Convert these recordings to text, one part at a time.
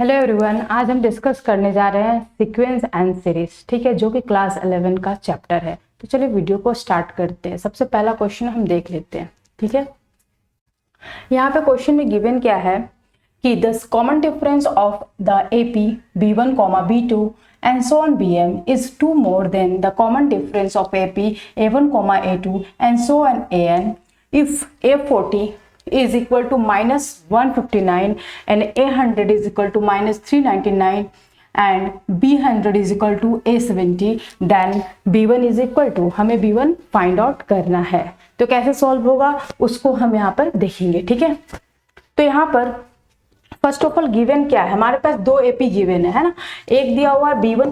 Hello everyone, आज हम discuss करने जा रहे हैं सीक्वेंस एंड सीरीज, ठीक है, जो कि क्लास 11 का चैप्टर है। तो चलिए वीडियो को स्टार्ट करते हैं। सबसे पहला क्वेश्चन हम देख लेते हैं, ठीक है। यहाँ पे क्वेश्चन में गिवन क्या है कि the common difference of the AP B1, B2 and so on BM is 2 more than the common difference of AP A1, A2 and so on AN if A40 is equal to -159 and A100 is equal to -399 and B100 is equal to A70, then B1 is equal to, हमें B1 find out करना है। तो कैसे solve होगा उसको हम यहाँ पर देखेंगे, ठीक है। तो यहाँ पर फर्स्ट ऑफ ऑल गिवन क्या है, हमारे पास दो AP गिवन है ना। एक दिया हुआ B1,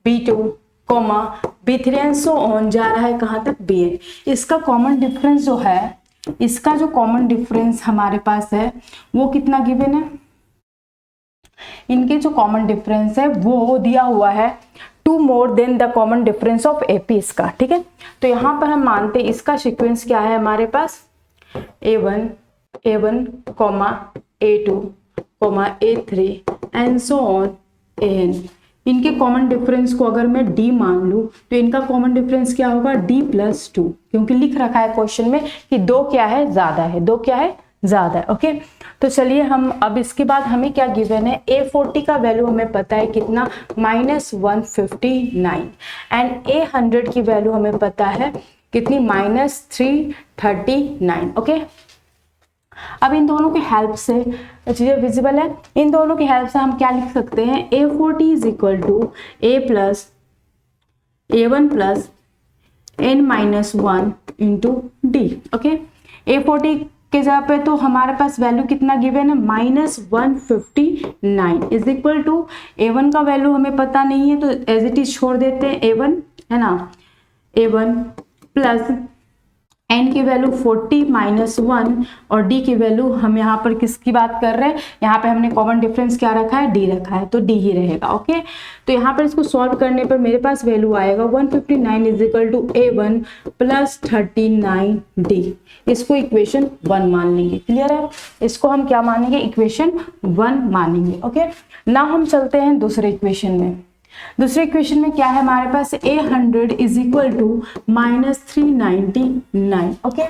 B2, B3 and so on जा रहा है कहाँ तक BN। इसका कॉमन डिफरेंस जो है, इसका जो कॉमन डिफरेंस हमारे पास है वो कितना गिवन है। इनके जो कॉमन डिफरेंस है वो दिया हुआ है 2 more than the common difference of AP इसका, ठीक है। तो यहाँ पर हम मानते हैं इसका सीक्वेंस क्या है हमारे पास, A1, A2, A3 and so on AN। इनके कॉमन डिफरेंस को अगर मैं D मान लूं तो इनका कॉमन डिफरेंस क्या होगा, D+2, क्योंकि लिख रखा है क्वेश्चन में कि दो क्या है, ज्यादा है, दो क्या है, ज्यादा है। ओके, तो चलिए हम अब इसके बाद हमें क्या गिवन है, A40 का वैल्यू हमें पता है कितना, -159 एंड A100 की वैल्यू हमें पता है कितनी, -339। ओके, अब इन दोनों की हेल्प से चीजें विजिबल है, इन दोनों की हेल्प से हम क्या लिख सकते हैं, A40 is equal to A1 plus n-1 into D। Okay, A40 के जगह पे तो हमारे पास वैल्यू कितना गिवन है, -159 इज इक्वल टू A1 का वैल्यू हमें पता नहीं है तो एज इट इज छोड़ देते हैं, A1 है ना, A1 प्लस n की वैल्यू 40 -1 और D की वैल्यू, हम यहाँ पर किसकी बात कर रहे हैं, यहाँ पे हमने कॉमन डिफरेंस क्या रखा है, D रखा है, तो D ही रहेगा। ओके, तो यहाँ पर इसको सॉल्व करने पर मेरे पास वैल्यू आएगा 159 is equal to A1 plus 39D। इसको इक्वेशन 1 मान लेंगे, क्लियर है। इसको हम क्या मानेंगे, इक्वेशन 1 मानेंगे। ओके, नाउ हम चलते हैं दूसरे इक्वेशन में। दूसरे इक्वेशन में क्या है हमारे पास, A100 is equal to -399। Okay,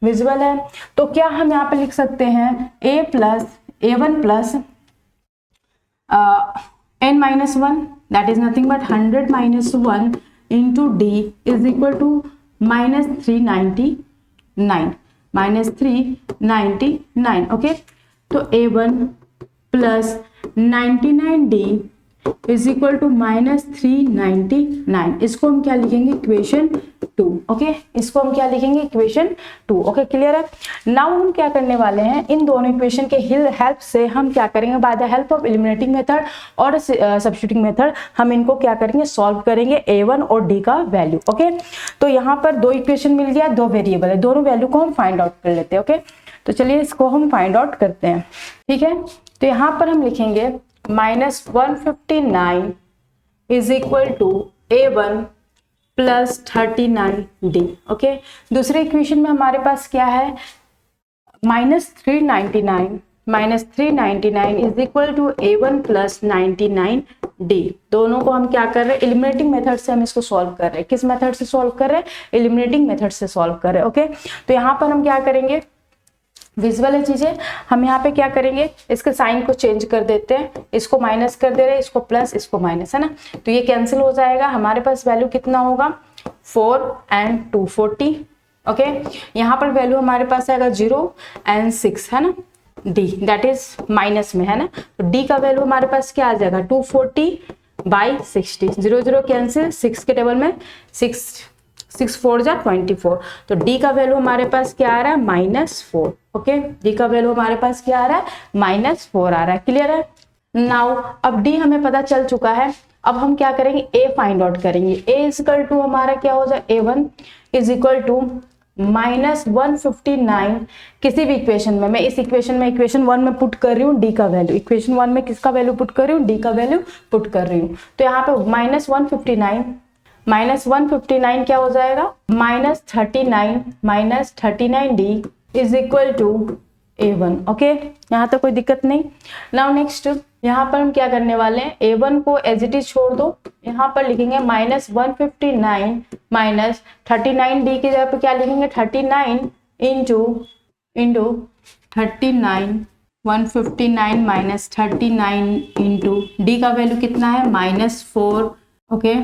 visual है। तो क्या हम यहाँ पे लिख सकते हैं, A1 plus n-1 that is nothing but 100 -1 into D is equal to -399। Okay, तो A1 plus 99D is equal to -399। इसको हम क्या लिखेंगे, इक्वेशन 2। ओके, इसको हम क्या लिखेंगे, इक्वेशन 2। ओके, क्लियर है। नाउ हम क्या करने वाले हैं, इन दोनों इक्वेशन के हेल्प से हम क्या करेंगे, by the help of eliminating method और सब्स्टिट्यूटिंग मेथड हम इनको क्या करेंगे, सॉल्व करेंगे A1 और D का वैल्यू। ओके, तो यहाँ पर दो इक्वेशन मिल गया, दो वेरिएबल है, दोनों वैल्यू को हम फाइंड आउट कर लेते हैं। ओके, तो चलिए इसको हम फाइंड आउट करते हैं, ठीक है। तो यहाँ पर हम लिखेंगे -159 is equal to A1 plus 39D। Okay, दूसरे इक्वेशन में हमारे पास क्या है, -399 is equal to A1 plus 99D। दोनों को हम क्या कर रहे हैं, एलिमिनेटिंग मेथड से हम इसको सॉल्व कर रहे हैं। किस मेथड से सॉल्व कर रहे हैं, एलिमिनेटिंग मेथड से सॉल्व कर रहे हैं। ओके, तो यहाँ पर हम क्या करेंगे, विजुअल है चीजें, हम यहाँ पे क्या करेंगे, इसके साइन को चेंज कर देते हैं, इसको माइनस कर दे रहे हैं, इसको प्लस, इसको माइनस, है ना। तो ये कैंसिल हो जाएगा, हमारे पास वैल्यू कितना होगा, 4 and 2 40। ओके, यहाँ पर वैल्यू हमारे पास आएगा 0 and 6, है ना, D दैट इज माइनस में, है ना। तो D का वैल्यू हमारे पास क्या आ जाएगा, 240/60, 0 0 कैंसिल, 6 के टेबल में 6 4 जा 24। तो D का वैल्यू हमारे पास क्या आ रहा है, -4। ओके, D का वैल्यू हमारे पास क्या आ रहा है, -4 आ रहा है, क्लियर है। नाउ अब D हमें पता चल चुका है, अब हम क्या करेंगे, A फाइंड आउट करेंगे। A इज इक्वल टू हमारा क्या हो जाए, A1 इज इक्वल टू -159 किसी भी इक्वेशन में, मैं इस इक्वेशन में इक्वेशन 1 में पुट कर रही हूँ D का वैल्यू, इक्वेशन 1 में किसका वैल्यू पुट कर रही हूँ, D का वैल्यू पुट कर रही हूँ। तो यहाँ पे -159 क्या हो जाएगा, -39 -39D is equal to A1। Okay, यहाँ तक कोई दिक्कत नहीं। नाउ नेक्स्ट यहाँ पर हम क्या करने वाले हैं, A1 को एज इट इज छोड़ दो, यहाँ पर लिखेंगे -159 माइनस 39, डी की जगह पे क्या लिखेंगे 39 इंटू 39, 159 माइनस 39 इंटू डी का वैल्यू कितना है -4। ओके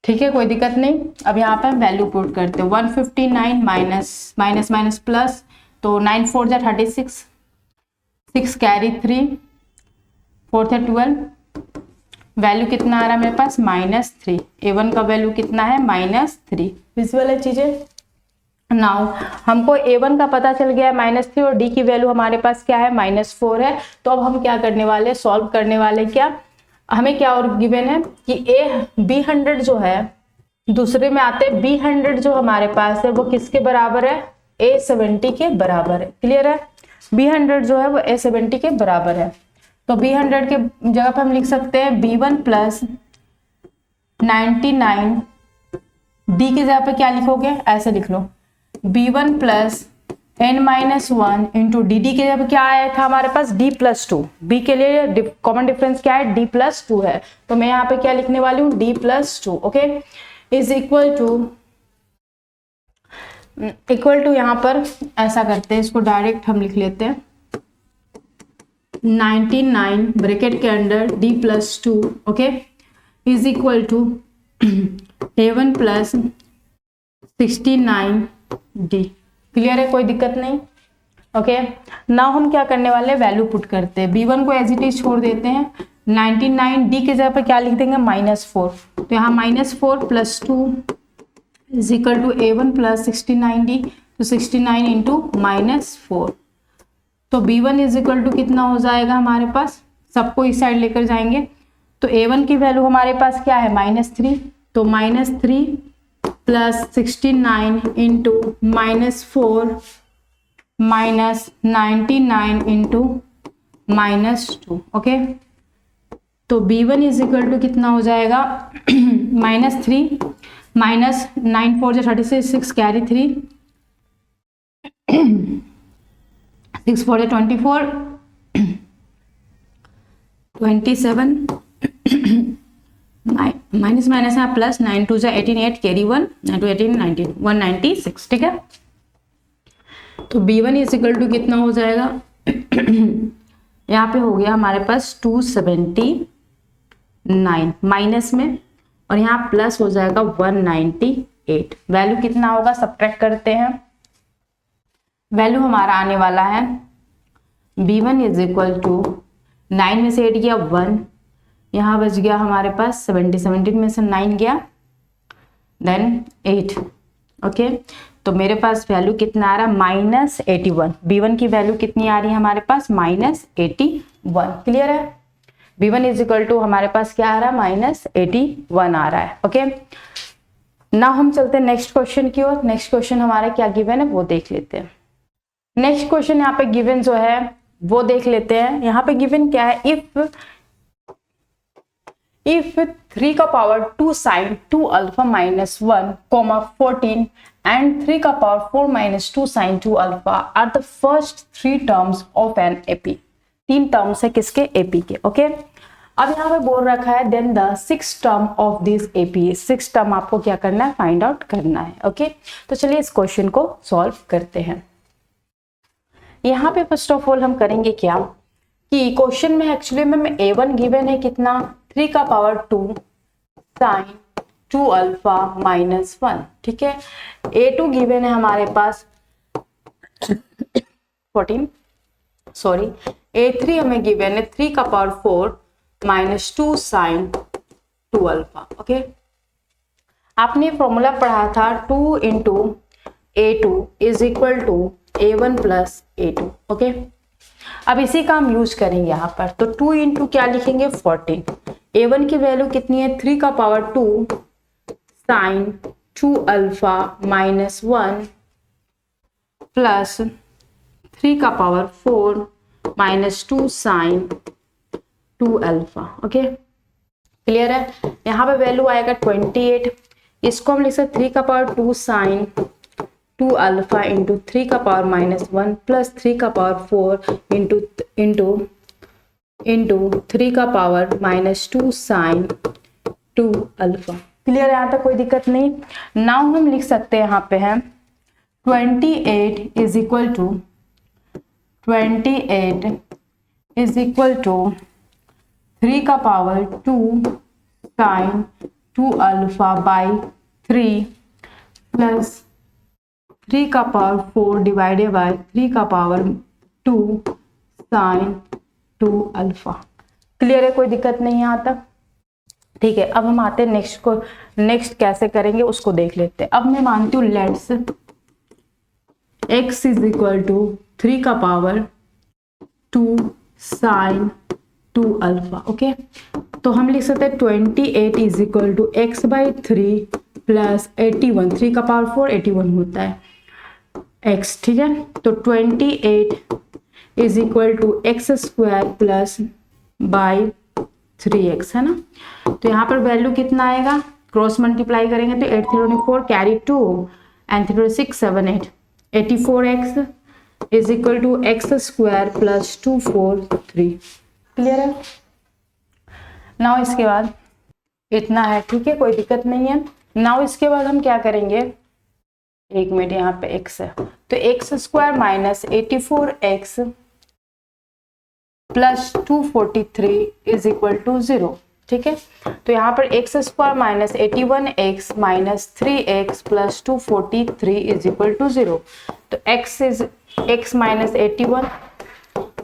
ठीक है, कोई दिक्कत नहीं। अब यहाँ पे हम वैल्यू पुट करते हैं 159 माइनस माइनस माइनस प्लस, तो 9 4 जा 36, 6 कैरी 3, 4 है 12, वैल्यू कितना आ रहा है मेरे पास -3। A1 का वैल्यू कितना है -3। विजुअल है चीजें। नाउ हमको A1 का पता चल गया है -3 और D की वैल्यू हमारे पास क्या है -4 है। तो अब हम क्या करने वाले, सॉल्व करने वाले, क्या हमें क्या और गिवन है कि B100 जो है दूसरे में आते हैं, B100 जो हमारे पास है वो किसके बराबर है, A70 के बराबर है। क्लियर है, B100 जो है वो A70 के बराबर है। तो B100 के जगह पर हम लिख सकते हैं B1 प्लस 99, D की जगह पे क्या लिखोगे, ऐसे लिख लो B1 plus n-1 into D की जगह क्या आया था हमारे पास D+2। B के लिए कॉमन डिफरेंस क्या है, D+2 है, तो मैं यहाँ पे क्या लिखने वाली हूँ D+2। Okay, is equal to यहाँ पर ऐसा करते हैं, इसको डायरेक्ट हम लिख लेते हैं 99 ब्रैकेट के under D+2। Okay, is equal to A1 plus 69D। Clear है, कोई दिक्कत नहीं। ओके, नाउ हम क्या करने वाले हैं, वैल्यू पुट करते हैं। B1 को एज इट इज छोड़ देते हैं, 99D की जगह पर क्या लिख देंगे -4, तो यहाँ -4 plus 2 is equal to A1 plus 69D, तो 69 इंटू -4, तो B1 इज इक्वल टू कितना हो जाएगा हमारे पास, सबको इस साइड लेकर जाएंगे, तो A1 की वैल्यू हमारे पास क्या है -3, तो -3 plus 69 into -4 minus 99 into -2। Okay, तो B1 इज इक्वल टू कितना हो जाएगा -3 माइनस 9 4 36, 6 कैरी 3, 6 4 24, 27 माइनस माइनस है प्लस, 9 2 जा 18, 8 कैरी 1, 9 2 18 19, 196। ठीक है, तो B1 इज इक्वल टू कितना हो जाएगा यहाँ पे हो गया हमारे पास 279 माइनस में, और यहाँ प्लस हो जाएगा 198। वैल्यू कितना होगा, सब्ट्रैक्ट करते हैं, वैल्यू हमारा आने वाला है B1 इज इक्वल टू 9 में से 8 गया 1, यहाँ बच गया हमारे पास 17 में से 9 गया देन 8। ओके, तो मेरे पास वैल्यू कितना आ रहा है -81। B1 की वैल्यू कितनी आ रही है हमारे पास -81। क्लियर है, B1 इज इक्वल टू हमारे पास क्या आ रहा है -81 आ रहा है। ओके, नाउ हम चलते हैं नेक्स्ट क्वेश्चन की ओर। नेक्स्ट क्वेश्चन हमारा क्या गिवन है वो देख लेते हैं। नेक्स्ट क्वेश्चन यहाँ पे गिवन जो है वो देख लेते हैं। यहाँ पे गिवन क्या है, if 3 का power 2 sin 2 alpha minus 1 14 and 3 का power 4 minus 2 sin 2 alpha are the first 3 terms of an AP. 3 terms है किसके, एपी के। ओके, अब यहाँ पे बोल रखा है then the 6th term of this AP. 6th term आपको क्या करना है, फाइंड आउट करना है। ओके, तो चलिए इस क्वेश्चन को सॉल्व करते हैं। यहाँ पे फर्स्ट ऑफ ऑल हम करेंगे क्या कि क्वेश्चन में एक्चुअली में A1 गिवन है कितना, 3 का पावर 2 sin 2 अल्फा माइनस 1। ठीक है, A2 गिवन है हमारे पास 14, सॉरी A3 हमें गिवन है 3 का power 4 minus 2 sin 2 alpha. Okay, आपने फॉर्मूला पढ़ा था 2 into A2 is equal to A1 plus A2। Okay, अब इसी का हम यूज करेंगे यहाँ पर, तो 2 इंटू क्या लिखेंगे 14। A1 की वैल्यू कितनी है, 3 का power 2 sin 2 alpha minus 1 plus 3 का power 4 minus 2 sin 2 alpha. Okay, clear है, यहाँ पे वैल्यू आएगा 28। इसको हम लिख सकते 3 का पावर 2 sin 2 अल्फा इंटू 3 का पावर -1 प्लस 3 का पावर 4 इंटू 3 का पावर -2 साइन 2 अल्फा। क्लियर है यहाँ तक, कोई दिक्कत नहीं। नाउ हम लिख सकते हैं यहाँ पे है 28 इज इक्वल टू 3 का power 2 sine 2 alpha by 3 plus 3 का पावर 4 डिवाइडेड बाय 3 का पावर 2 साइन 2 अल्फा। क्लियर है, कोई दिक्कत नहीं यहाँ तक। ठीक है, अब हम आते हैं नेक्स्ट कैसे करेंगे उसको देख लेते हैं। अब मैं मानती हूँ let's x is equal to 3 का पावर 2 साइन 2 अल्फा। ओके, तो हम लिख सकते हैं 28 is equal to x by 3 plus 81, 3 का पावर 4 81 होता है x। ठीक है, तो 28 is equal to x square plus by 3x है ना। तो यहाँ पर वैल्यू कितना आएगा, क्रॉस मल्टीप्लाई करेंगे तो 8 3 4 carry 2 and 3 6 7 8 84x is equal to x square plus 243। Clear है। नाउ इसके बाद इतना है, ठीक है, कोई दिक्कत नहीं है। नाउ इसके बाद हम क्या करेंगे, 1 मिनट, यहाँ पे x है तो x square minus 84x plus 243 is equal to 0। ठीक है, तो यहाँ पर x square minus 81x minus 3x plus 243 is equal to 0। तो x माइनस 81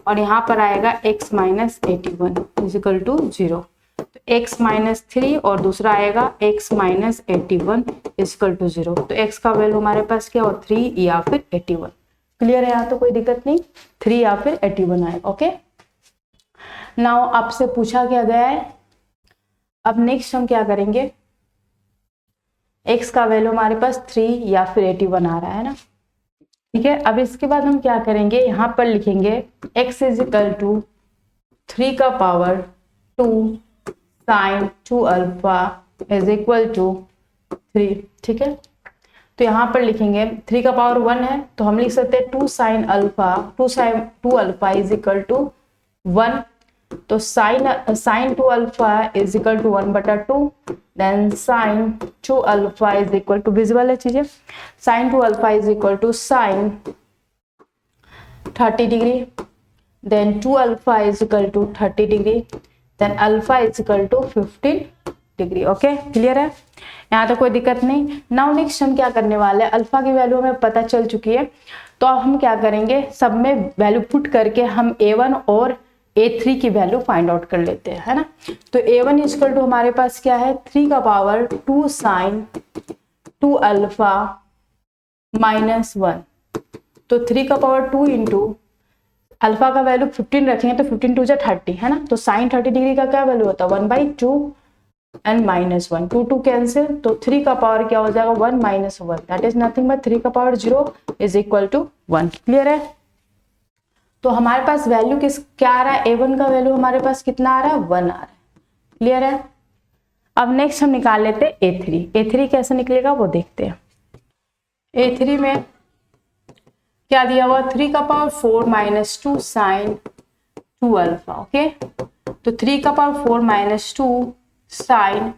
और यहाँ पर आएगा x minus 81 is equal to 0। तो x माइनस 3 और दूसरा आएगा x minus 81 is equal to 0। तो x का वैल्यू हमारे पास क्या हो, 3 या फिर 81। क्लियर है, यहाँ तो कोई दिक्कत नहीं, 3 या फिर 81 आएगा। ओके, नाउ आपसे पूछा क्या गया है, अब नेक्स्ट हम क्या करेंगे, x का वैल्यू हमारे पास 3 या फिर 81 आ रहा है ना। ठीक है, अब इसके बाद हम क्या करेंगे, यहाँ पर लिखेंगे x इज इक्वल टू 3 का power 2 sine 2 alpha is equal to 3। ठीक है, तो यहाँ पर लिखेंगे 3 का पावर 1 है तो हम लिख सकते हैं 2 sine two alpha is equal to 1। तो sine 2 alpha is equal to 1/2, then sine 2 alpha is equal to, visible है चीजें, sine 2 alpha is equal to sine 30 degree, then 2 alpha is equal to 30 degree, then alpha is equal to 15 degree. Okay, clear है, यहाँ तो कोई दिक्कत नहीं। Now next हम क्या करने वाले हैं, अल्फा की वैल्यू हमें पता चल चुकी है तो अब हम क्या करेंगे, सब में वैल्यू पुट करके हम a1 और a3 की वैल्यू फाइंड आउट कर लेते हैं, है ना। तो a1 इक्वल टू हमारे पास क्या है, 3 का पावर 2 साइन 2 अल्फा माइनस 1। तो 3 का पावर 2 इंटू अल्फा का वैल्यू 15 रखेंगे तो 15 2 30 है ना। तो साइन 30 डिग्री का क्या वैल्यू होता है, 1/2 एंड माइनस 1, 2 2 कैंसिल, तो 3 का पावर क्या हो जाएगा, 1 minus 1, that is nothing but 3 का power 0 is equal to 1। Clear है, तो हमारे पास वैल्यू क्या आ रहा है, a1 का वैल्यू हमारे पास कितना आ रहा है, 1 आ रहा है। क्लियर है, अब नेक्स्ट हम निकाल लेते हैं a3। a3 कैसे निकलेगा वो देखते हैं। a3 में क्या दिया हुआ, 3 का power 4 minus 2 sine 2 alpha. Okay, तो 3 का पावर 4 माइनस 2 साइन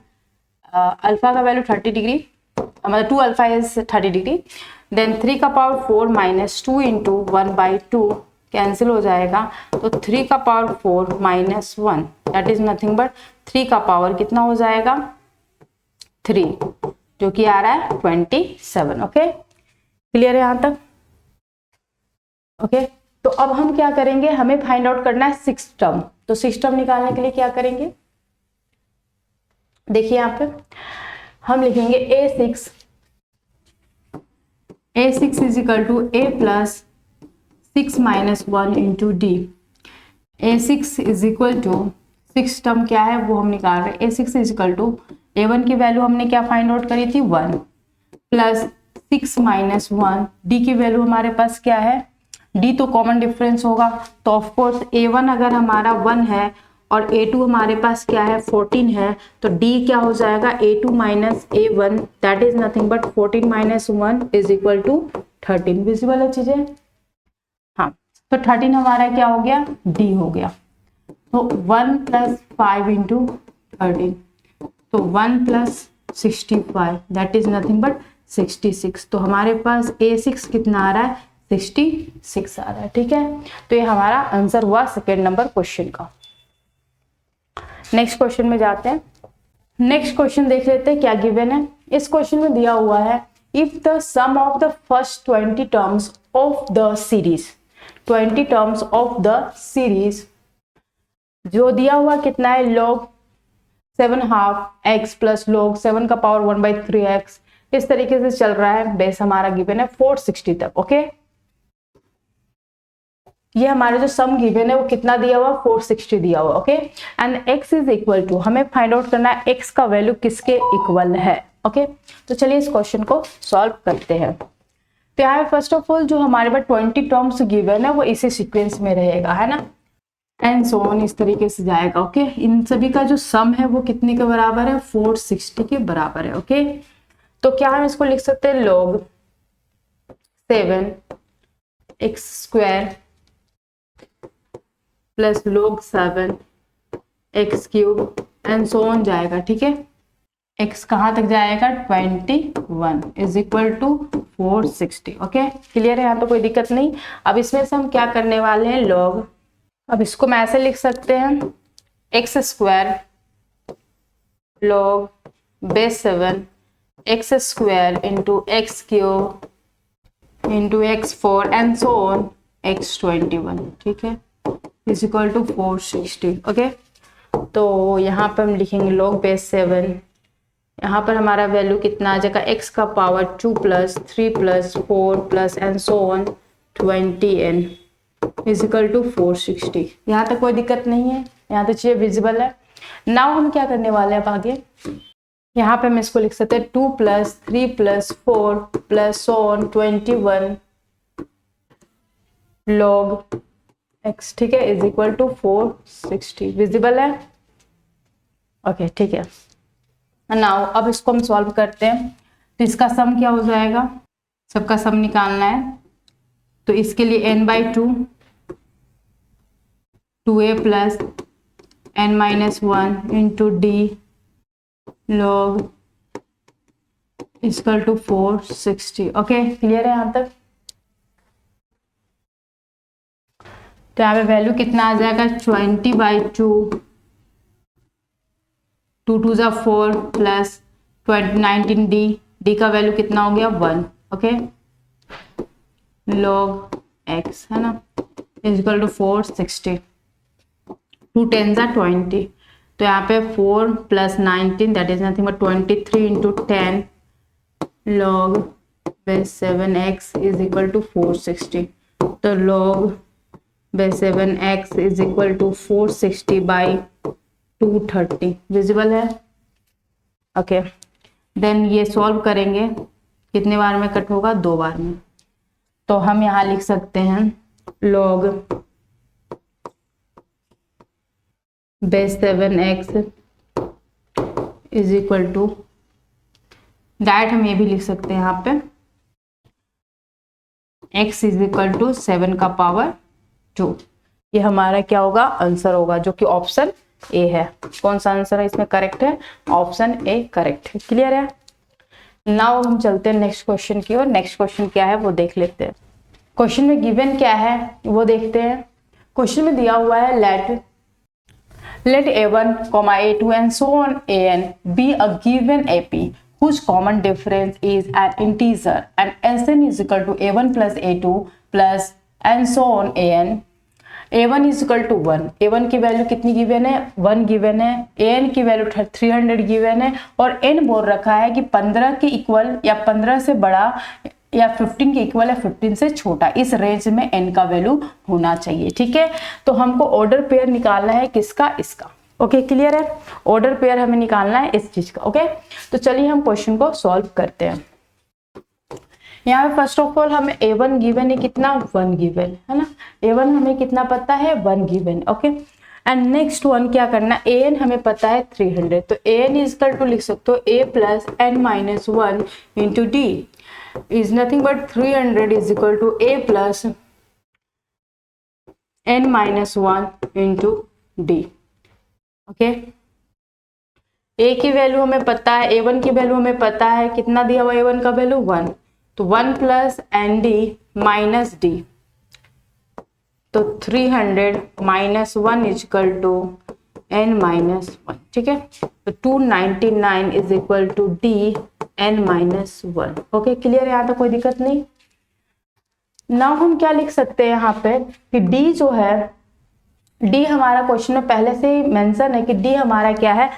अल्फा का वैल्यू 30 डिग्री, मतलब 2 अल्फा इज 30 डिग्री, देन 3 का पावर 4 माइनस 2 इंटू 1/2 कैंसिल हो जाएगा, तो 3 का power 4 minus 1 that is nothing but 3 का पावर कितना हो जाएगा, 3, जो कि आ रहा है 27। ओके, क्लियर है यहाँ तक। ओके, तो अब हम क्या करेंगे, हमें फाइंड आउट करना है 6 टर्म। तो 6 टर्म निकालने के लिए क्या करेंगे, देखिए यहाँ पे हम लिखेंगे a6 is equal to a plus 6 minus 1 into D. a6 is equal to 6 term क्या है वो हम निकाल रहे हैं। a6 is equal to a1 की वैल्यू हमने क्या फाइंड आउट करी थी, 1 प्लस 6 माइनस 1, डी की वैल्यू हमारे पास क्या है, d तो कॉमन डिफरेंस होगा तो ऑफकोर्स a1 अगर हमारा 1 है और A2 हमारे पास क्या है 14 है, तो D क्या हो जाएगा A2 minus A1 that is nothing but 14 minus 1 is equal to 13। Visible है चीजें? हाँ, तो 13 हमारा क्या हो गया D हो गया। तो 1 प्लस 5 इंटू 13, तो 1 plus 65 that is nothing but 66। तो हमारे पास A6 कितना आ रहा है 66 आ रहा है। ठीक है, तो ये हमारा आंसर हुआ सेकेंड नंबर क्वेश्चन का। नेक्स्ट क्वेश्चन में जाते हैं। नेक्स्ट क्वेश्चन देख लेते हैं क्या गिवन है। इस क्वेश्चन में दिया हुआ है if the sum of the first 20 terms of the series, 20 terms of the series जो दिया हुआ कितना है log 7/2 x प्लस log 7 का पावर 1/3x, इस तरीके से चल रहा है। बेस हमारा गिवन है 460 तक। ओके, ये हमारा जो सम गिवन है वो कितना दिया हुआ 460 दिया हुआ। Okay, and x is equal to, हमें फाइंड आउट करना है x का वैल्यू किसके इक्वल है। ओके, तो चलिए इस क्वेश्चन को सॉल्व करते हैं। तो यहाँ पे फर्स्ट ऑफ ऑल जो हमारे पास 20 टर्म्स गिवन है वो इसी सीक्वेंस में रहेगा, है ना, एंड सो ऑन इस तरीके से जाएगा। ओके, इन सभी का जो सम है वो कितने के बराबर है 460 के बराबर है। ओके, तो क्या हम इसको लिख सकते हैं log 7x² plus log 7x³ and so on जाएगा। ठीक है, x कहाँ तक जाएगा 21 is equal to 460। Okay, clear है, यहाँ तो कोई दिक्कत नहीं। अब इसमें से हम क्या करने वाले हैं log, अब इसको मैं ऐसे लिख सकते हैं x² log base 7 x² into x³ into x4 and so on x21। ठीक है, इज इक्वल टू 460। ओके, तो यहाँ पर हम लिखेंगे log बेस 7, यहाँ पर हमारा वैल्यू कितना आ जाएगा x का power 2 plus 3 plus 4 plus and so on 20n is equal to 460। यहाँ तक कोई दिक्कत नहीं है, यहाँ तक चीजें विजिबल है। नाउ हम क्या करने वाले हैं अब आगे, यहाँ पे हम इसको लिख सकते हैं 2 plus 3 plus 4 plus so on 21 log x। ठीक है, इज इक्वल टू 460। विजिबल है? ओके, ठीक है। नाउ अब इसको हम सॉल्व करते हैं। तो इसका सम क्या हो जाएगा, सबका सम निकालना है, तो इसके लिए n/2 2a plus n-1 into d log equal to 460। Okay, clear है यहाँ तक? तो यहाँ पे वैल्यू कितना आ जाएगा 20/2 2 2 जा 4 प्लस 19d, d का वैल्यू कितना हो गया 1। ओके, log x है ना इज इक्वल टू 460, 2 10 जा 20, तो यहाँ पे 4 plus 19 that is nothing but 23 into 10 log base 7x is equal to 460। तो log base 7x is equal to 460 by 230। Visible है? ओके, देन ये सॉल्व करेंगे, कितने बार में कट होगा 2 बार में। तो हम यहाँ लिख सकते हैं log base 7x is equal to, direct हम ये भी लिख सकते हैं यहाँ पे x इज इक्वल टू 7 का पावर 2। ये हमारा क्या होगा आंसर होगा, जो कि ऑप्शन ए है। कौन सा आंसर है इसमें करेक्ट है? ऑप्शन ए करेक्ट है। क्लियर है? नाउ हम चलते हैं नेक्स्ट क्वेश्चन की ओर। नेक्स्ट क्वेश्चन क्या है वो देख लेते हैं। क्वेश्चन में गिवन क्या है वो देखते हैं। क्वेश्चन में दिया हुआ है let a1, a2 and so on an be a given ap whose common difference is an integer and sn is equal to a1 plus a2 plus and so on an। a1 is equal to 1, a1 की value कितनी given है 1 given है, an की value 300 given है और n बोल रखा है कि 15 के इक्वल या 15 से बड़ा या 15 के इक्वल या 15 से छोटा, इस रेंज में n का वैल्यू होना चाहिए। ठीक है, तो हमको ऑर्डर पेयर निकालना है किसका? इसका। ओके, क्लियर है? ऑर्डर पेयर हमें निकालना है इस चीज का। ओके, तो चलिए हम क्वेश्चन को सॉल्व करते हैं। यहाँ पे फर्स्ट ऑफ ऑल हमें a1 गिवन है कितना 1 गिवन है ना, a1 हमें कितना पता है 1 given. Okay, and next one क्या करना, ए एन हमें पता है 300, तो ए एन इजकल टू लिख सकते हो A plus N minus 1 into D is nothing but 300 is equal to A plus N minus 1 into D. Okay, A की वैल्यू हमें पता है, ए वन की वैल्यू हमें पता है, कितना दिया हुआ ए वन का वैल्यू 1, तो 1 plus N D minus D, तो 300 minus 1 equal to N minus 1, ठीक है। तो 299 is equal to D N minus 1। Okay, clear है, यहाँ तक कोई दिक्कत नहीं। नाउ हम क्या लिख सकते हैं यहाँ पे कि डी जो है, डी हमारा क्वेश्चन में पहले से ही मेंशन है कि डी हमारा क्या है,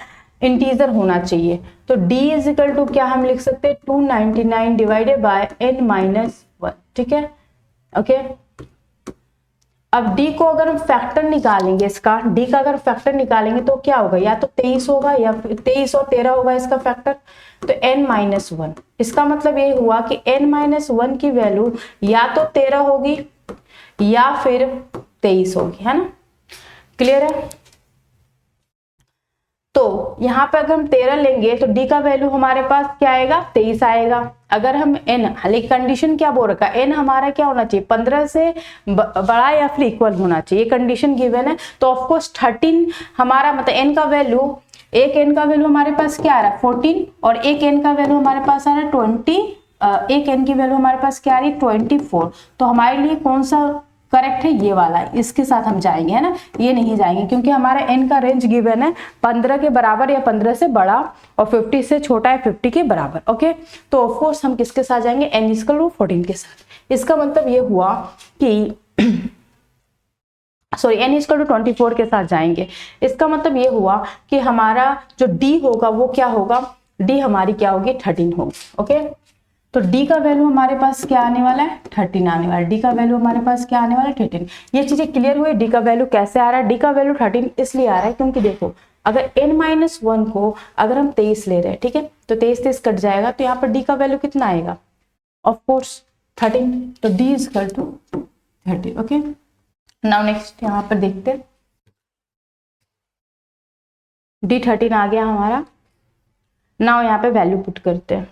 इंटीजर होना चाहिए। तो d इज इक्वल टू क्या हम लिख सकते हैं, 299 डिवाइडेड बाय n माइनस 1, ठीक है। ओके, अब d को अगर हम फैक्टर निकालेंगे, इसका d का अगर फैक्टर निकालेंगे तो क्या होगा, या तो 23 होगा या फिर 23 और 13 होगा इसका फैक्टर, तो n माइनस 1। इसका मतलब ये हुआ कि n माइनस 1 की वैल्यू या तो 13 होगी या फिर 23 होगी, है ना। क्लियर है। तो यहाँ पे अगर हम 13 लेंगे तो d का वैल्यू हमारे पास क्या आएगा, 23 आएगा। अगर हम n, हालांकि कंडीशन क्या बोल रखा है, n हमारा क्या होना चाहिए, 15 से बड़ा या फिर इक्वल होना चाहिए, कंडीशन गिवन है। तो ऑफकोर्स 13 हमारा मतलब n का वैल्यू, एक n का वैल्यू हमारे पास क्या आ रहा है 14, और एक n का वैल्यू हमारे पास आ रहा है 20, एक n की वैल्यू हमारे पास क्या आ रही है 24। तो हमारे लिए कौन सा करेक्ट है, ये वाला, इसके साथ हम जाएंगे, है ना। ये नहीं जाएंगे क्योंकि हमारा n का रेंज गिवन है 15 के बराबर या 15 से बड़ा, और 50 से छोटा है 50 के बराबर। ओके, तो ऑफ कोर्स हम किसके साथ जाएंगे, n इक्वल टू 14 के साथ। इसका मतलब ये हुआ कि सॉरी n इक्वल टू 24 के साथ जाएंगे। इसका मतलब ये हुआ कि हमारा जो d होगा वो क्या होगा, d हमारी क्या होगी 13 होगी। ओके, तो d का वैल्यू हमारे पास क्या आने वाला है 13 आने वाला है, d का वैल्यू हमारे पास क्या आने वाला है 13। ये चीजें क्लियर हुई, d का वैल्यू कैसे आ रहा है, d का वैल्यू 13 इसलिए आ रहा है क्योंकि देखो अगर n माइनस 1 को अगर हम 23 ले रहे हैं, ठीक है, तो 23 कट जाएगा, तो यहाँ पर d का वैल्यू कितना आएगा, ऑफ कोर्स 13, तो d is equal to 30। Okay, now next यहाँ पर देखते हैं, d 13 आ गया हमारा। नाउ यहाँ पे वैल्यू पुट करते हैं।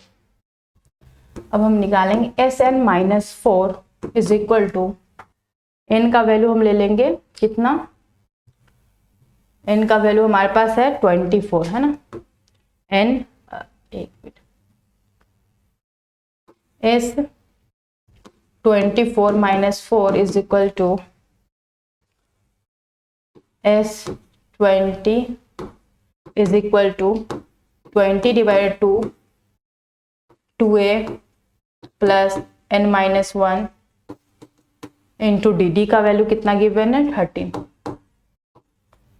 अब हम निकालेंगे S N minus 4 is equal to, N का वैल्यू हम ले लेंगे कितना, एन का वैल्यू हमारे पास है 24, है ना। एन एक मिनट, एस 24 माइनस 4 is equal to S 20 is equal to 20 divided to 2a plus n minus 1 into D का वैल्यू कितना गिवन है 13।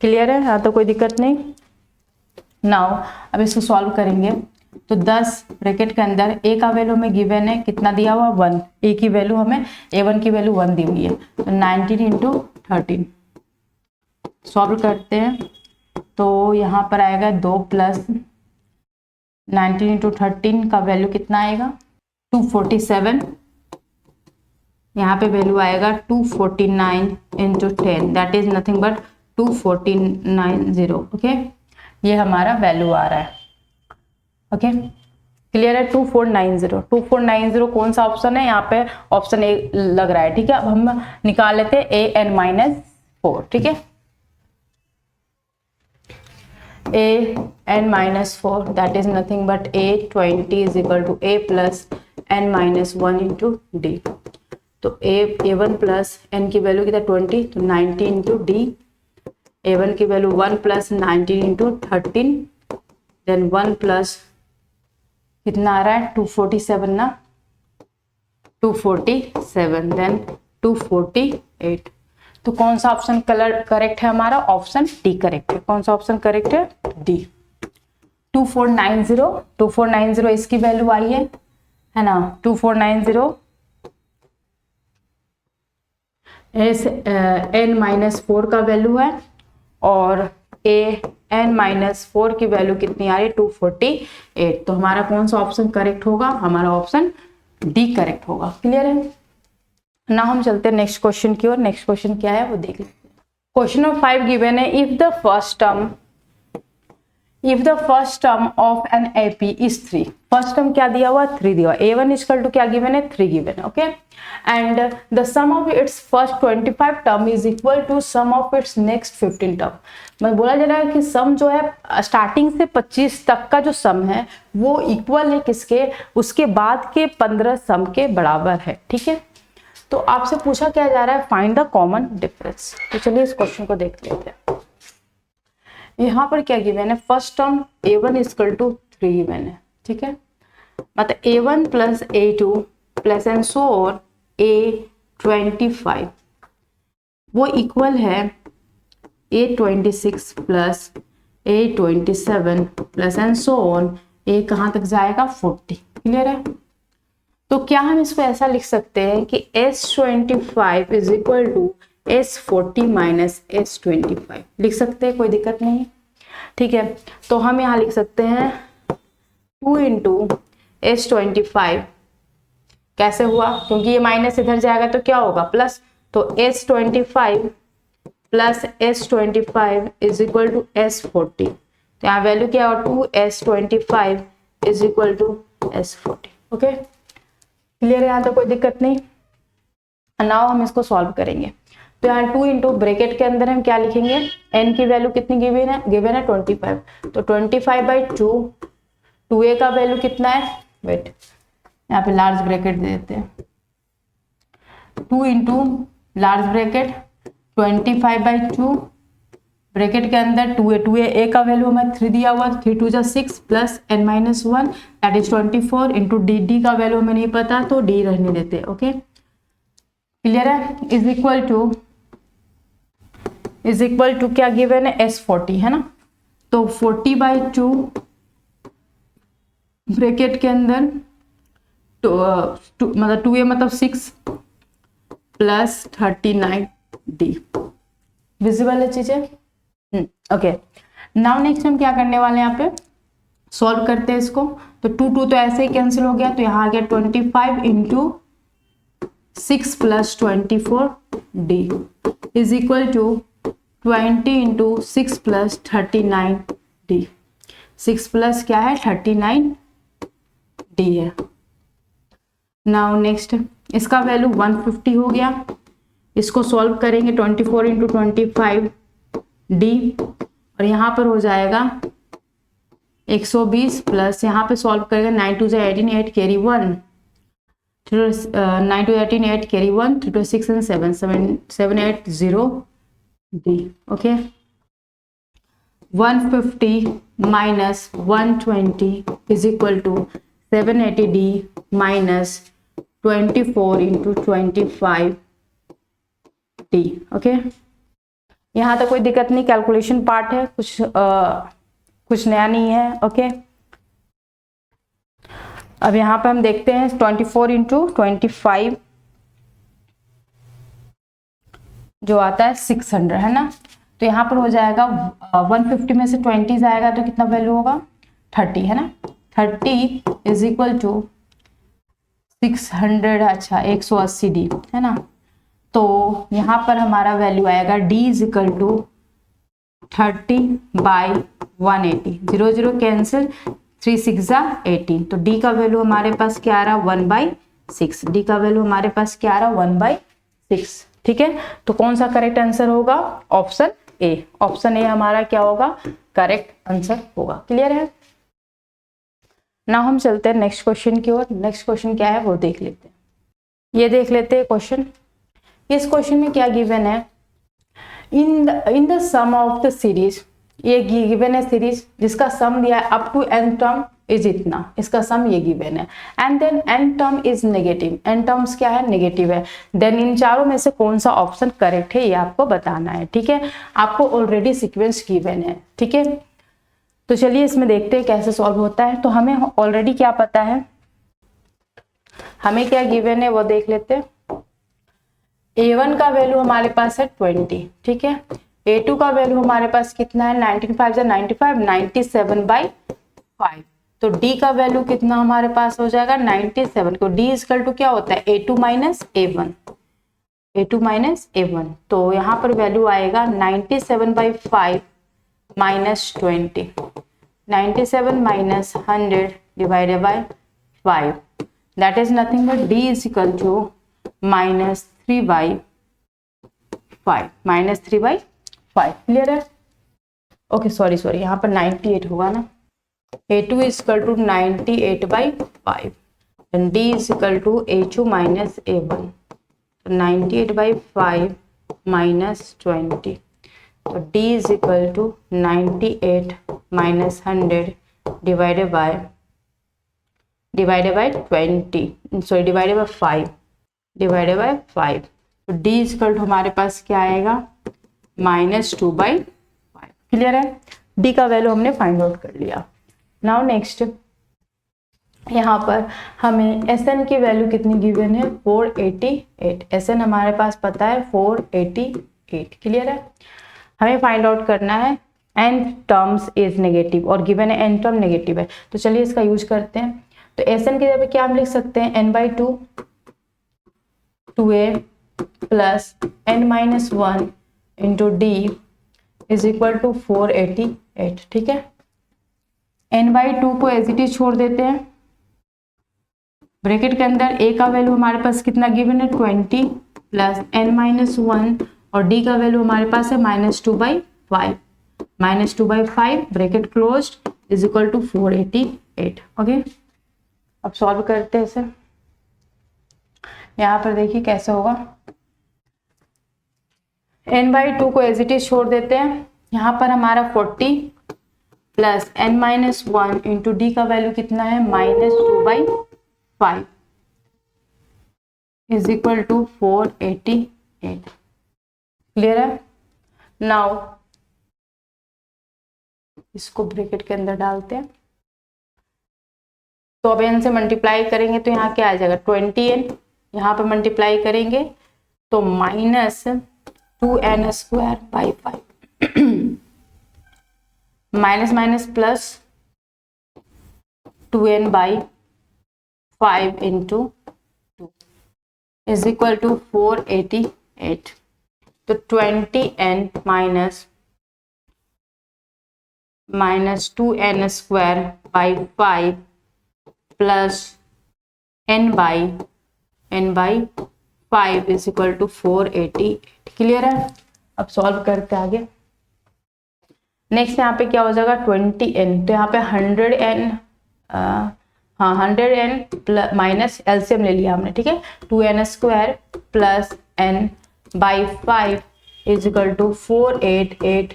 क्लियर है, यहाँ तो कोई दिक्कत नहीं। नाउ अब इसको सॉल्व करेंगे तो 10 ब्रैकेट के अंदर a का वैल्यू हमें गिवन है, कितना दिया हुआ 1, a की वैल्यू हमें a1 की वैल्यू 1 दी हुई है, तो 19 इंटू 13 सॉल्व करते हैं तो यहाँ पर आएगा 2 प्लस 19 इंटू 13 का वैल्यू कितना आएगा 247, यहाँ पे वैल्यू आएगा 249 into 10, that is nothing but 2490। Okay, ये हमारा वैल्यू आ रहा है। ओके, क्लियर है, 2490 कौन सा ऑप्शन है, यहाँ पे ऑप्शन ए लग रहा है, ठीक है। अब हम निकाल लेते हैं ए एन माइनस 4, ठीक है, a n minus 4 that is nothing but a20 is equal to a plus n minus 1 into d। तो a1 plus n की वैल्यू कितना 20, तो 90 into d, a1 की value 1 plus 19 into 13, then 1 plus कितना आ रहा है 247 ना, 247 then 248। तो कौन सा ऑप्शन करेक्ट है हमारा, ऑप्शन डी करेक्ट है। कौन सा ऑप्शन करेक्ट है, डी। 2490 इसकी वैल्यू आई है ना, 2490 एस एन माइनस 4 का वैल्यू है, और ए एन माइनस 4 की वैल्यू कितनी आ रही है 248। तो हमारा कौन सा ऑप्शन करेक्ट होगा, हमारा ऑप्शन डी करेक्ट होगा। क्लियर है ना। हम चलते हैं नेक्स्ट क्वेश्चन की ओर। नेक्स्ट क्वेश्चन क्या है वो देख लेते हैं। क्वेश्चन नंबर 5 गिवन है, if the first term of an AP is 3, first term क्या दिया हुआ, 3 दिया हुआ, a1 इक्वल टू क्या गिवन है, 3 गिवन है, okay, and the sum of its first 25 term is equal to sum of its next 15 term. मैं बोला जा रहा है कि सम जो है स्टार्टिंग से 25 तक का जो सम है वो इक्वल है किसके, उसके बाद के 15 सम के बराबर है, ठीक है। तो आपसे पूछा क्या जा रहा है, फाइंड द कॉमन डिफरेंस। तो चलिए इस क्वेश्चन को देख लेते हैं। यहाँ पर क्या गिवन है, first term a1 equal to 3 given है, ठीक है, मतलब a1 plus a2 plus and so on a25 वो इक्वल है a26 plus a27 plus and so on a कहाँ तक जाएगा, 40। क्लियर है। तो क्या हम इसको ऐसा लिख सकते हैं कि S25 is equal to S40 minus S25 लिख सकते हैं, कोई दिक्कत नहीं, ठीक है। तो हम यहाँ लिख सकते हैं 2 इंटू S25, कैसे हुआ, क्योंकि ये माइनस इधर जाएगा तो क्या होगा, प्लस, तो S25 plus S25 is equal to S40, तो यहाँ वैल्यू क्या होगा, 2S25 is equal to S40, okay, clear है, यहाँ तो कोई दिक्कत नहीं। नाउ हम इसको सॉल्व करेंगे। तो यहाँ 2 इंटू ब्रैकेट के अंदर हम क्या लिखेंगे, n की वैल्यू कितनी गिवन है 25, तो 25/2, 2a का वैल्यू कितना है, वेट यहाँ पे लार्ज ब्रैकेट दे देते हैं, 2 इंटू लार्ज ब्रैकेट 25/2 ब्रैकेट के अंदर 2a का वैल्यू हमें 3 दिया हुआ, 3 2 जा 6 plus n-1 that is 24 into D का वैल्यू हमें नहीं पता तो d रहने देते, ओके, क्लियर है। इज इक्वल टू क्या गिवन है, S40 है ना, तो 40/2 ब्रैकेट के अंदर मतलब 2a मतलब 6 प्लस 39d, विजिबल है चीजें, ओके। नाउ नेक्स्ट हम क्या करने वाले हैं, यहाँ पे सॉल्व करते हैं इसको। तो 2 तो ऐसे ही कैंसिल हो गया, तो यहाँ आ गया 25 into 6 plus 24d is equal to 20 into 6 plus 39d, 6 plus क्या है 39d है। नाउ नेक्स्ट इसका वैल्यू 150 हो गया, इसको सॉल्व करेंगे 24 इंटू 25d और यहाँ पर हो जाएगा 120 प्लस यहाँ पे सॉल्व करेंगे 9 2 18 8 carry 1 9 2 18 8 carry 1 3 2 6 and 7 780d, okay. 150 minus 120 is equal to 780d minus 24 into 25d, okay. यहाँ तक कोई दिक्कत नहीं, कैलकुलेशन पार्ट है, कुछ नया नहीं है, ओके। अब यहाँ पे हम देखते हैं 24 इंटू 25 जो आता है 600 है ना, तो यहाँ पर हो जाएगा 150 में से 20 जाएगा तो कितना वैल्यू होगा 30 है ना, 30 इज इक्वल टू 600, अच्छा 180d है ना, तो यहाँ पर हमारा वैल्यू आएगा d is equal to 30/180, 0 0 cancel, 3 6 जा 18, तो d का वैल्यू हमारे पास क्या आ रहा 1/6, d का वैल्यू हमारे पास क्या आ रहा 1/6, ठीक है। तो कौन सा करेक्ट आंसर होगा, ऑप्शन ए, ऑप्शन ए हमारा क्या होगा, करेक्ट आंसर होगा, क्लियर है। ना हम चलते हैं नेक्स्ट क्वेश्चन की ओर। नेक्स्ट क्वेश्चन क्या है वो देख लेते हैं, ये देख लेते हैं क्वेश्चन। इस क्वेश्चन में क्या गिवन है, in the sum of the series, ये गिवन है सीरीज जिसका सम दिया है up to n term is इतना, इसका सम ये गिवन है, and then n term is negative, n terms क्या है नेगेटिव है, देन इन चारों में से कौन सा ऑप्शन करेक्ट है ये आपको बताना है, ठीक है। आपको ऑलरेडी सीक्वेंस गिवन है, ठीक है। तो चलिए इसमें देखते हैं कैसे सॉल्व होता है। तो हमें ऑलरेडी क्या पता है, हमें क्या गिवन है वो देख लेते हैं। a1 का वैल्यू हमारे पास है 20, ठीक है। a2 का वैल्यू हमारे पास कितना है 19 5 95 97/5, तो d का वैल्यू कितना हमारे पास हो जाएगा 97 को d इक्वल टू क्या होता है a2 minus a1, A2 minus A1। तो यहाँ पर वैल्यू आएगा 97/5 minus 20, 97 minus 100 divided by 5, that is nothing but D is equal to -3/5, -3/5। Clear है? ओके सॉरी यहाँ पर 98 होगा ना। A2 is equal to 98/5 and D is equal to A2 minus A1, 98/5 minus 20, तो D is equal to 98 minus 100 divided by 20, sorry divided by 5, तो D is equal to हमारे पास क्या आएगा -2/5। क्लियर है? D का वैल्यू हमने फाइंड आउट कर लिया। नाउ नेक्स्ट यहाँ पर हमें Sn की वैल्यू कितनी गिवन है 488। Sn हमारे पास पता है 488। क्लियर है? हमें फाइंड आउट करना है n टर्म्स इज नेगेटिव और गिवन है n टर्म नेगेटिव है, तो चलिए इसका यूज करते हैं। तो Sn की जगह क्या हम लिख सकते हैं n/2 2a plus n-1 into D is equal to 488। ठीक है, n/2 को एज इट इज छोड़ देते हैं। ब्रैकेट के अंदर a का वैल्यू हमारे पास कितना गिवन है 20 प्लस n-1 और D का वैल्यू हमारे पास है -2/5, -2/5 bracket closed is equal to 488। Okay, अब सॉल्व करते हैं इसे। यहाँ पर देखिए कैसे होगा। n/2 को एज इट इज छोड़ देते हैं। यहाँ पर हमारा 40 प्लस n-1 इंटू D का वैल्यू कितना है -2/5 इज इक्वल टू 488। क्लियर है? नाउ इसको ब्रैकेट के अंदर डालते हैं, तो अब n से मल्टीप्लाई करेंगे तो यहाँ क्या आ जाएगा 20n, यहाँ पे मल्टीप्लाई करेंगे तो -2n² minus minus plus 2n/5 into 2 is equal to 488। तो 20n minus 2n²/5 plus n/5 is equal to 488। Clear है? अब सॉल्व करते आगे। नेक्स्ट यहाँ पे क्या हो जाएगा 20n, तो यहाँ पे 100n 100n माइनस एलसीएम ले लिया हमने। ठीक है, 2n² plus n/5 is equal to 488।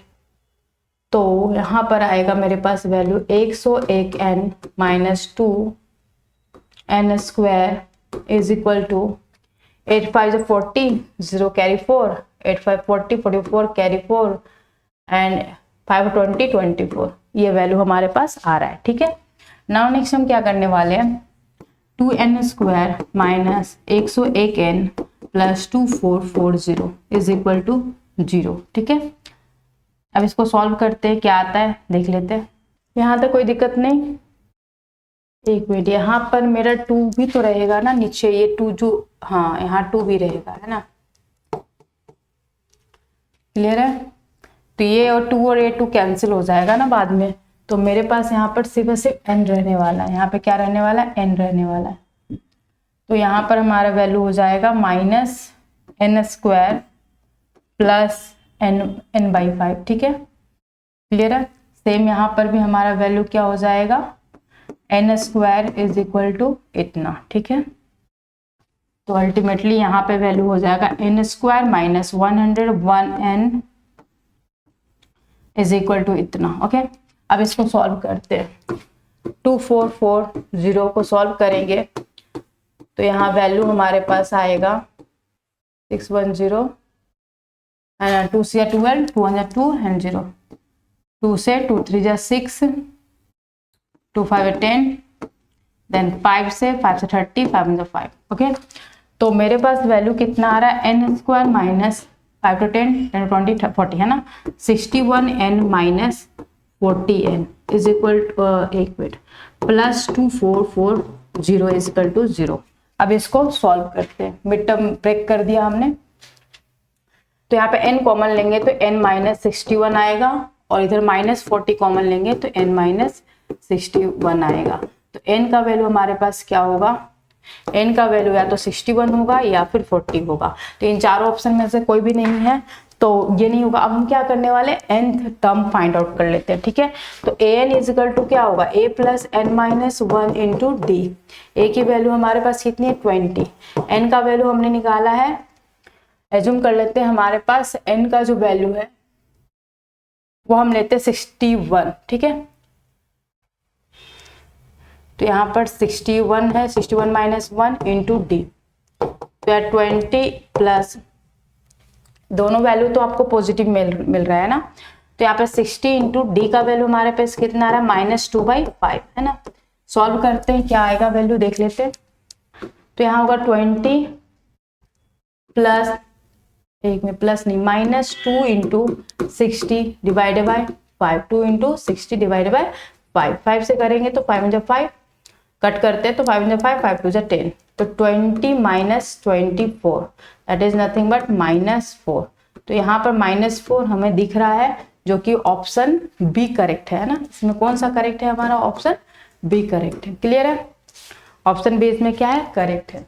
तो यहाँ पर आएगा मेरे पास value 101n minus 2n² is equal to 8×5 = 40, 0 carry 4, 8×5 40, 44 carry 4 and 5×20 24। ये वैल्यू हमारे पास आ रहा है। ठीक है, नाउ नेक्स्ट हम क्या करने वाले हैं 2n² minus 101n plus 2440 is equal to 0। ठीक है, अब इसको सॉल्व करते हैं, क्या आता है देख लेते हैं। यहाँ तक कोई दिक्कत नहीं। एक मिनट, यहाँ पर मेरा 2 भी तो रहेगा ना नीचे, ये 2 जो, हाँ यहाँ 2 भी रहेगा, है ना। क्लियर है? तो ये और 2 और ये 2 कैंसिल हो जाएगा ना बाद में, तो मेरे पास यहाँ पर सिर्फ n रहने वाला है। यहाँ पे क्या रहने वाला है n रहने वाला है। तो यहाँ पर हमारा वैल्यू हो जाएगा -n² प्लस n/5। ठीक है, क्लियर है? सेम यहाँ पर भी हमारा वैल्यू क्या हो जाएगा n² इज इक्वल टू इतना। ठीक है, तो अल्टीमेटली यहाँ पे वैल्यू हो जाएगा n² minus 101n is equal to इतना। ओके, अब इसको सॉल्व करते हैं। 2440 को सॉल्व करेंगे तो यहाँ वैल्यू हमारे पास आएगा 610 एंड 2 से 12, 2 × 2 एंड 0, 2 से 2 3 × 6, 2 5 10, देन 5 से 30, 5 × 5। ओके, तो मेरे पास वैल्यू कितना आ रहा है n² माइनस 5 to 10, 10 to 20, 40 है ना, 61n minus 40n is equal to एक minute plus 2440 is equal to 0। अब इसको सॉल्व करते हैं। मिड टर्म ब्रेक कर दिया हमने, तो यहाँ पे n कॉमन लेंगे तो n माइनस 61 आएगा, और इधर माइनस 40 कॉमन लेंगे तो n माइनस 61 आएगा। तो n का वैल्यू हमारे पास क्या होगा, n का वैल्यू या तो 61 होगा या फिर 40 होगा। तो इन चारों ऑप्शन में से कोई भी नहीं है, तो ये नहीं होगा। अब हम क्या करने वाले, nth टर्म फाइंड आउट कर लेते हैं, ठीक है। तो an इज इक्वल टू क्या होगा, a plus n minus 1 into d. A की वैल्यू हमारे पास कितनी है 20, n का वैल्यू हमने निकाला है, एज्यूम कर लेते हैं हमारे पास n का जो वैल्यू है वो हम लेते हैं 61, ठीक है। तो यहाँ पर 61 है, 61 माइनस 1 इंटू डी, तो 20 प्लस, दोनों वैल्यू तो आपको पॉजिटिव मिल रहा है ना। तो यहाँ पे 60 इंटू डी का वैल्यू हमारे पास कितना आ रहा है, -2/5 है ना। सॉल्व करते हैं, क्या आएगा वैल्यू देख लेते हैं। तो यहाँ होगा 20 प्लस, एक में प्लस नहीं, -2 into 60 divided by 5, 2 into 60 divided by 5, 5 से करेंगे तो 5 में 5 कट करते हैं तो 5 में 5, 5 2 10, तो 20 minus 24 that is nothing but -4। तो यहाँ पर -4 हमें दिख रहा है, जो कि ऑप्शन बी करेक्ट है ना। इसमें कौन सा करेक्ट है, हमारा ऑप्शन बी करेक्ट है। क्लियर है, ऑप्शन बी इसमें क्या है, करेक्ट है।